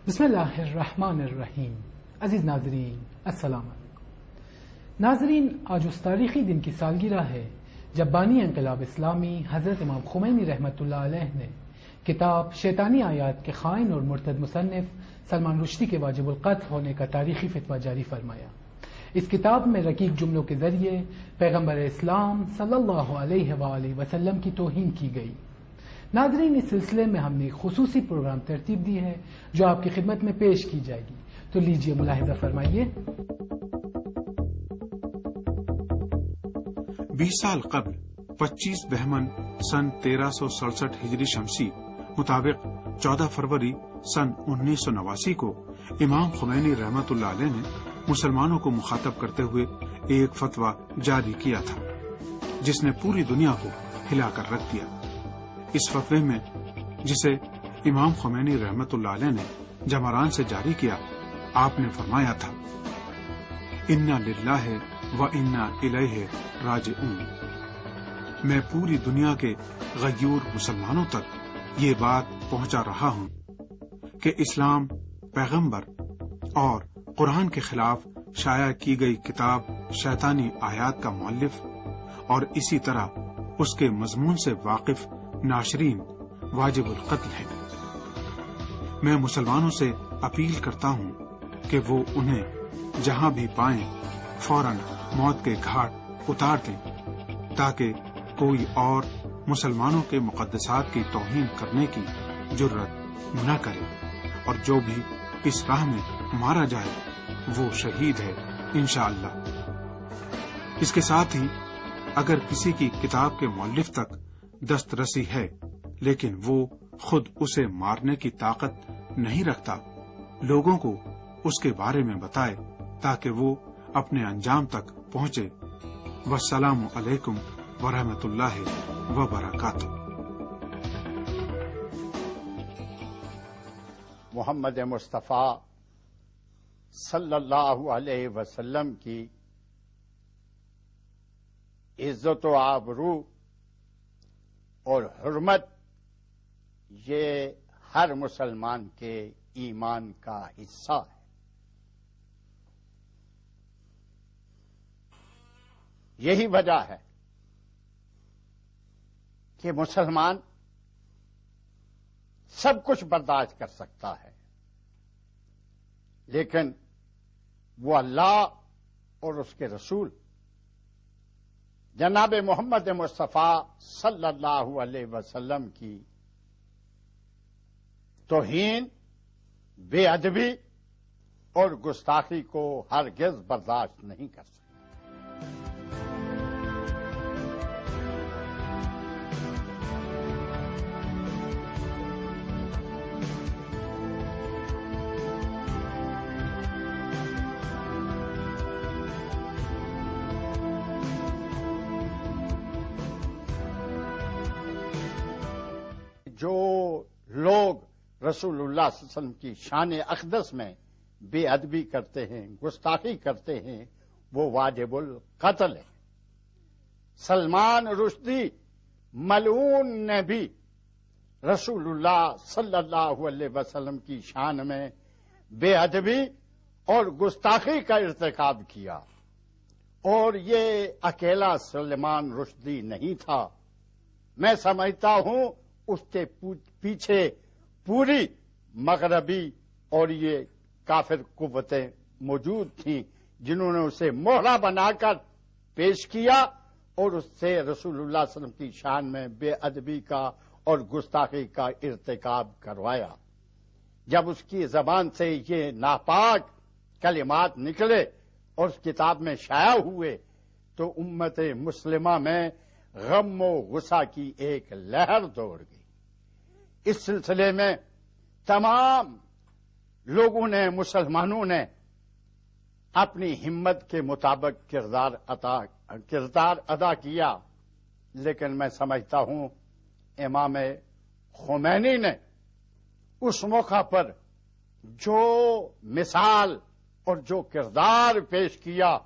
بسم اللہ الرحمن الرحیم۔ عزیز ناظرین السلام علیکم۔ ناظرین، آج اس تاریخی دن کی سالگرہ ہے جب بانی انقلاب اسلامی حضرت امام خمینی رحمۃ اللہ علیہ نے کتاب شیطانی آیات کے خائن اور مرتد مصنف سلمان رشدی کے واجب القتل ہونے کا تاریخی فتویٰ جاری فرمایا۔ اس کتاب میں رقیق جملوں کے ذریعے پیغمبر اسلام صلی اللہ علیہ وآلہ وسلم کی توہین کی گئی۔ ناظرین، اس سلسلے میں ہم نے ایک خصوصی پروگرام ترتیب دی ہے جو آپ کی خدمت میں پیش کی جائے گی، تو لیجئے ملاحظہ فرمائیے۔ 20 سال قبل 25 بہمن سن 1367 ہجری شمسی مطابق 14 فروری سن 1989 کو امام خمینی رحمت اللہ علیہ نے مسلمانوں کو مخاطب کرتے ہوئے ایک فتویٰ جاری کیا تھا جس نے پوری دنیا کو ہلا کر رکھ دیا۔ اس فتوے میں، جسے امام خمینی رحمت اللہ علیہ نے جمران سے جاری کیا، آپ نے فرمایا تھا، انا للہ و انا الیہ راجعون۔ میں پوری دنیا کے غیور مسلمانوں تک یہ بات پہنچا رہا ہوں کہ اسلام پیغمبر اور قرآن کے خلاف شائع کی گئی کتاب شیطانی آیات کا مؤلف اور اسی طرح اس کے مضمون سے واقف ناشرین واجب القتل ہے۔ میں مسلمانوں سے اپیل کرتا ہوں کہ وہ انہیں جہاں بھی پائیں فوراً موت کے گھاٹ اتار دیں تاکہ کوئی اور مسلمانوں کے مقدسات کی توہین کرنے کی جرت نہ کرے، اور جو بھی اس راہ میں مارا جائے وہ شہید ہے انشاءاللہ۔ اس کے ساتھ ہی اگر کسی کی کتاب کے مؤلف تک دسترسی ہے لیکن وہ خود اسے مارنے کی طاقت نہیں رکھتا، لوگوں کو اس کے بارے میں بتائے تاکہ وہ اپنے انجام تک پہنچے۔ والسلام علیکم ورحمۃ اللہ وبرکاتہ۔ محمد مصطفیٰ صلی اللہ علیہ وسلم کی عزت و آبرو اور حرمت یہ ہر مسلمان کے ایمان کا حصہ ہے۔ یہی وجہ ہے کہ مسلمان سب کچھ برداشت کر سکتا ہے، لیکن وہ اللہ اور اس کے رسول جناب محمد مصطفیٰ صلی اللہ علیہ وسلم کی توہین، بے ادبی اور گستاخی کو ہرگز برداشت نہیں کر سکتا۔ جو لوگ رسول اللہ صلی اللہ علیہ وسلم کی شان اقدس میں بے ادبی کرتے ہیں، گستاخی کرتے ہیں، وہ واجب القتل ہے۔ سلمان رشدی ملعون نے بھی رسول اللہ صلی اللہ علیہ وسلم کی شان میں بے ادبی اور گستاخی کا ارتکاب کیا، اور یہ اکیلا سلمان رشدی نہیں تھا۔ میں سمجھتا ہوں اس کے پیچھے پوری مغربی اور یہ کافر قوتیں موجود تھیں جنہوں نے اسے مہرہ بنا کر پیش کیا اور اس سے رسول اللہ صلی اللہ علیہ وسلم کی شان میں بے ادبی کا اور گستاخی کا ارتکاب کروایا۔ جب اس کی زبان سے یہ ناپاک کلمات نکلے اور اس کتاب میں شائع ہوئے تو امت مسلمہ میں غم و غصہ کی ایک لہر دوڑ گئی۔ اس سلسلے میں تمام لوگوں نے، مسلمانوں نے اپنی ہمت کے مطابق کردار ادا کیا، لیکن میں سمجھتا ہوں امام خمینی نے اس موقع پر جو مثال اور جو کردار پیش کیا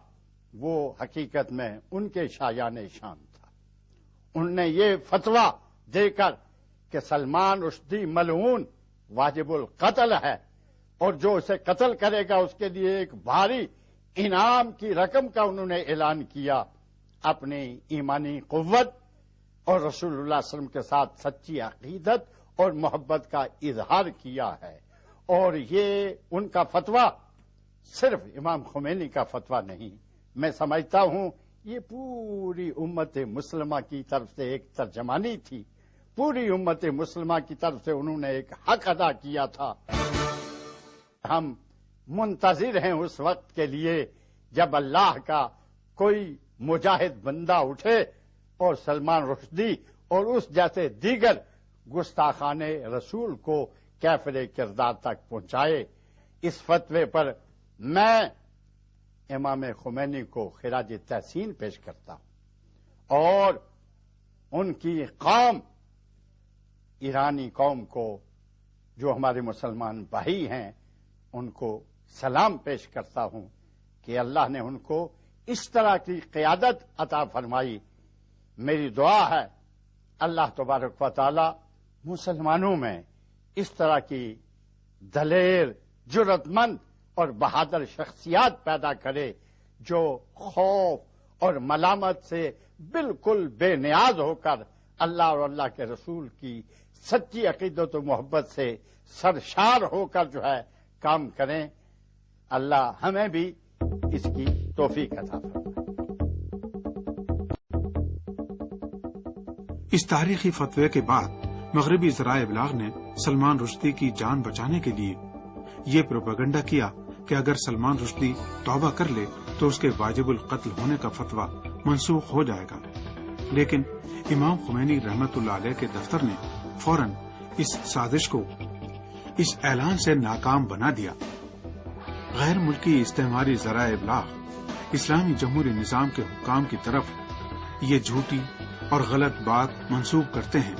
وہ حقیقت میں ان کے شایان شان تھا۔ انہوں نے یہ فتویٰ دے کر کہ سلمان رشدی ملعون واجب القتل ہے اور جو اسے قتل کرے گا اس کے لیے ایک بھاری انعام کی رقم کا انہوں نے اعلان کیا. اپنی ایمانی قوت اور رسول اللہ صلی اللہ علیہ وسلم کے ساتھ سچی عقیدت اور محبت کا اظہار کیا ہے. اور یہ ان کا فتویٰ صرف امام خمینی کا فتویٰ نہیں، میں سمجھتا ہوں یہ پوری امت مسلمہ کی طرف سے ایک ترجمانی تھی. پوری امت مسلمہ کی طرف سے انہوں نے ایک حق ادا کیا تھا. ہم منتظر ہیں اس وقت کے لیے جب اللہ کا کوئی مجاہد بندہ اٹھے اور سلمان رشدی اور اس جیسے دیگر گستاخان رسول کو کیفر کردار تک پہنچائے. اس فتوے پر میں امام خمینی کو خراج تحسین پیش کرتا ہوں اور ان کی قوم ایرانی قوم کو جو ہمارے مسلمان بھائی ہیں ان کو سلام پیش کرتا ہوں کہ اللہ نے ان کو اس طرح کی قیادت عطا فرمائی. میری دعا ہے اللہ تبارک و تعالی مسلمانوں میں اس طرح کی دلیر، جرأت مند اور بہادر شخصیات پیدا کرے جو خوف اور ملامت سے بالکل بے نیاز ہو کر اللہ اور اللہ کے رسول کی سچی عقیدت و محبت سے سرشار ہو کر جو ہے کام کریں. اللہ ہمیں بھی اس کی توفیق عطا فرمائے. اس تاریخی فتوے کے بعد مغربی ذرائع ابلاغ نے سلمان رشدی کی جان بچانے کے لیے یہ پروپیگنڈا کیا کہ اگر سلمان رشدی توبہ کر لے تو اس کے واجب القتل ہونے کا فتویٰ منسوخ ہو جائے گا. لیکن امام خمینی رحمت اللہ علیہ کے دفتر نے فوراً اس سازش کو اس اعلان سے ناکام بنا دیا. غیر ملکی استعماری ذرائع ابلاغ اسلامی جمہوری نظام کے حکام کی طرف یہ جھوٹی اور غلط بات منسوب کرتے ہیں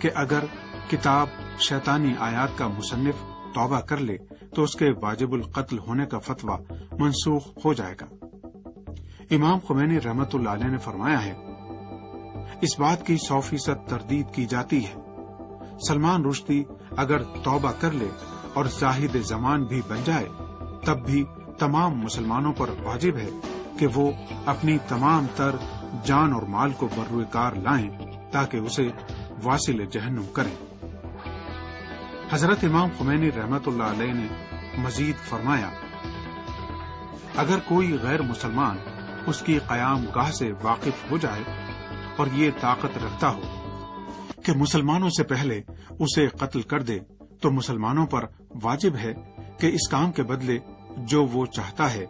کہ اگر کتاب شیطانی آیات کا مصنف توبہ کر لے تو اس کے واجب القتل ہونے کا فتویٰ منسوخ ہو جائے گا. امام خمینی رحمت اللہ علیہ نے فرمایا ہے اس بات کی 100% تردید کی جاتی ہے. سلمان رشدی اگر توبہ کر لے اور زاہد زمان بھی بن جائے تب بھی تمام مسلمانوں پر واجب ہے کہ وہ اپنی تمام تر جان اور مال کو بروئے کار لائیں تاکہ اسے واصل جہنم کریں. حضرت امام خمینی رحمت اللہ علیہ نے مزید فرمایا اگر کوئی غیر مسلمان اس کی قیام گاہ سے واقف ہو جائے اور یہ طاقت رکھتا ہو کہ مسلمانوں سے پہلے اسے قتل کر دے تو مسلمانوں پر واجب ہے کہ اس کام کے بدلے جو وہ چاہتا ہے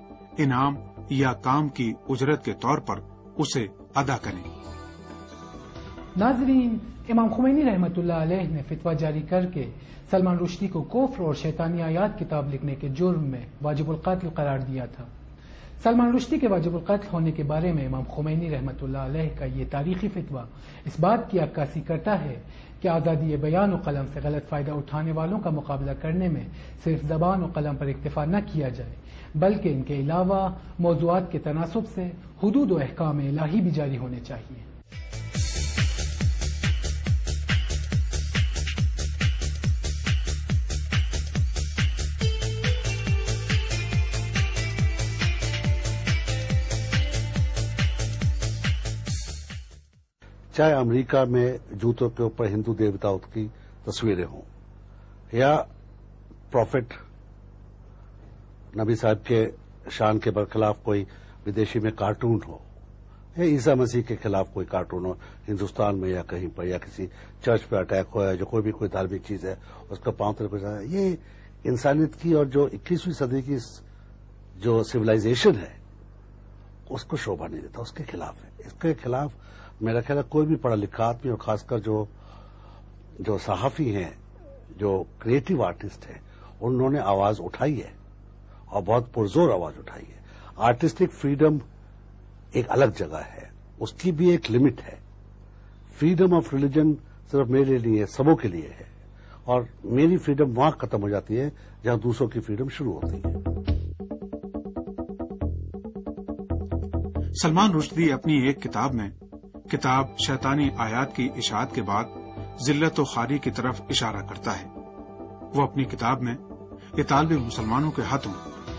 انعام یا کام کی اجرت کے طور پر اسے ادا کریں. ناظرین، امام خمینی رحمت اللہ علیہ نے فتویٰ جاری کر کے سلمان رشدی کو کفر اور شیطانی آیات کتاب لکھنے کے جرم میں واجب القتل قرار دیا تھا. سلمان رشدی کے واجب القتل ہونے کے بارے میں امام خمینی رحمت اللہ علیہ کا یہ تاریخی فتویٰ اس بات کی عکاسی کرتا ہے کہ آزادی بیان و قلم سے غلط فائدہ اٹھانے والوں کا مقابلہ کرنے میں صرف زبان و قلم پر اکتفا نہ کیا جائے بلکہ ان کے علاوہ موضوعات کے تناسب سے حدود و احکام الہی بھی جاری ہونے چاہیے. چاہے امریکہ میں جوتوں کے اوپر ہندو دیوتاؤں کی تصویریں ہوں یا پروفٹ نبی صاحب کے شان کے برخلاف کوئی ودیشی میں کارٹون ہو یا عیسیٰ مسیح کے خلاف کوئی کارٹون ہو ہندوستان میں یا کہیں پر یا کسی چرچ پہ اٹیک ہو یا جو کوئی بھی کوئی دھارمک چیز ہے اس کا پاؤں طرف جانا یہ انسانیت کی اور جو 21ویں صدی کی جو سویلائزیشن ہے اس کو شوبھا نہیں دیتا، اس کے خلاف ہے. اس کے خلاف میرا خیال ہے کوئی بھی پڑھا لکھا آدمی اور خاص کر جو صحافی ہیں جو کریٹو آرٹسٹ ہیں انہوں نے آواز اٹھائی ہے اور بہت پرزور آواز اٹھائی ہے. آرٹسٹک فریڈم ایک الگ جگہ ہے، اس کی بھی ایک لمٹ ہے. فریڈم آف ریلیجن صرف میرے لیے نہیں ہے، سبوں کے لیے ہے اور میری فریڈم وہاں ختم ہو جاتی ہے جہاں دوسروں کی فریڈم شروع ہوتی ہے. سلمان رشدی اپنی ایک کتاب میں کتاب شیطانی آیات کی اشاعت کے بعد ذلت و خواری کی طرف اشارہ کرتا ہے. وہ اپنی کتاب میں اطالوی مسلمانوں کے ہاتھوں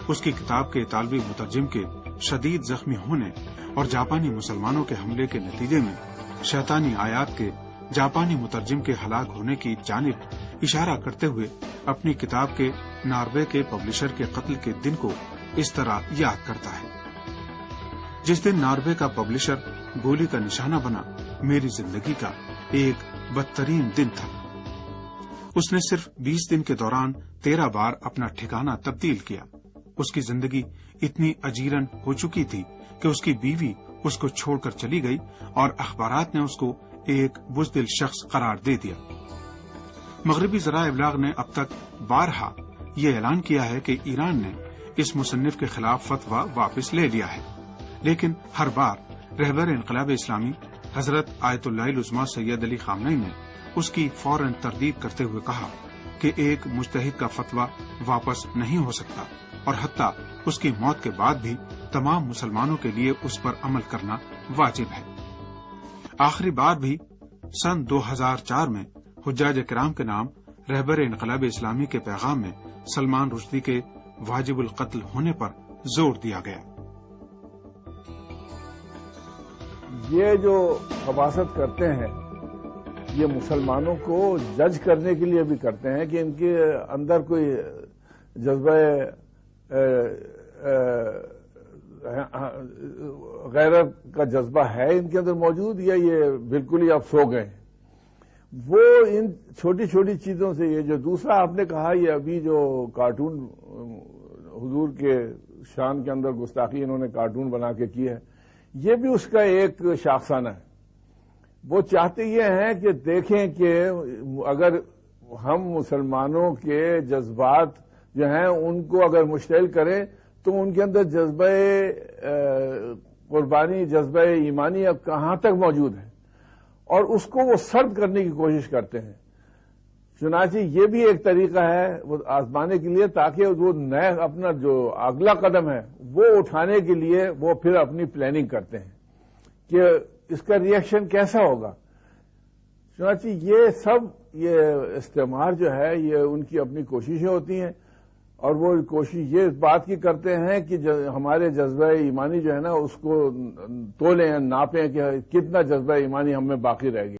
اس کی کتاب کے اطالوی مترجم کے شدید زخمی ہونے اور جاپانی مسلمانوں کے حملے کے نتیجے میں شیطانی آیات کے جاپانی مترجم کے ہلاک ہونے کی جانب اشارہ کرتے ہوئے اپنی کتاب کے ناروے کے پبلشر کے قتل کے دن کو اس طرح یاد کرتا ہے: جس دن ناروے کا پبلشر گولی کا نشانہ بنا، میری زندگی کا ایک بدترین دن تھا۔ اس نے صرف 20 دن کے دوران 13 بار اپنا ٹھکانہ تبدیل کیا۔ اس کی زندگی اتنی اجیرن ہو چکی تھی کہ اس کی بیوی اس کو چھوڑ کر چلی گئی اور اخبارات نے اس کو ایک بزدل شخص قرار دے دیا۔ مغربی ذرائع ابلاغ نے اب تک بارہا یہ اعلان کیا ہے کہ ایران نے اس مصنف کے خلاف فتویٰ واپس لے لیا ہے، لیکن ہر بار رہبر انقلاب اسلامی حضرت آیت اللہ العظمیٰ سید علی خامنئی نے اس کی فوراً تردید کرتے ہوئے کہا کہ ایک مجتہد کا فتویٰ واپس نہیں ہو سکتا، اور حتیٰ اس کی موت کے بعد بھی تمام مسلمانوں کے لیے اس پر عمل کرنا واجب ہے۔ آخری بار بھی سن 2004 میں حجاج کرام کے نام رہبر انقلاب اسلامی کے پیغام میں سلمان رشدی کے واجب القتل ہونے پر زور دیا گیا۔ یہ جو خباثت کرتے ہیں یہ مسلمانوں کو جج کرنے کے لیے بھی کرتے ہیں کہ ان کے اندر کوئی جذبہ غیرت کا جذبہ ہے ان کے اندر موجود، یا یہ بالکل ہی اب سو گئے ہیں۔ وہ ان چھوٹی چھوٹی چیزوں سے، یہ جو دوسرا آپ نے کہا، یہ ابھی جو کارٹون حضور کے شان کے اندر گستاخی انہوں نے کارٹون بنا کے کی ہے، یہ بھی اس کا ایک شاخسانہ ہے۔ وہ چاہتے یہ ہیں کہ دیکھیں کہ اگر ہم مسلمانوں کے جذبات جو ہیں ان کو اگر مشتعل کریں تو ان کے اندر جذبہ قربانی، جذبہ ایمانی اب کہاں تک موجود ہے، اور اس کو وہ سرد کرنے کی کوشش کرتے ہیں۔ چنانچہ یہ بھی ایک طریقہ ہے وہ آزمانے کے لیے، تاکہ وہ نئے اپنا جو اگلا قدم ہے وہ اٹھانے کے لیے وہ پھر اپنی پلاننگ کرتے ہیں کہ اس کا ریئیکشن کیسا ہوگا۔ چنانچہ یہ سب یہ استعمار جو ہے یہ ان کی اپنی کوششیں ہوتی ہیں، اور وہ کوشش یہ اس بات کی کرتے ہیں کہ ہمارے جذبہ ایمانی جو ہے نا اس کو تولیں، ناپیں کہ کتنا جذبہ ایمانی ہم میں باقی رہ گیا۔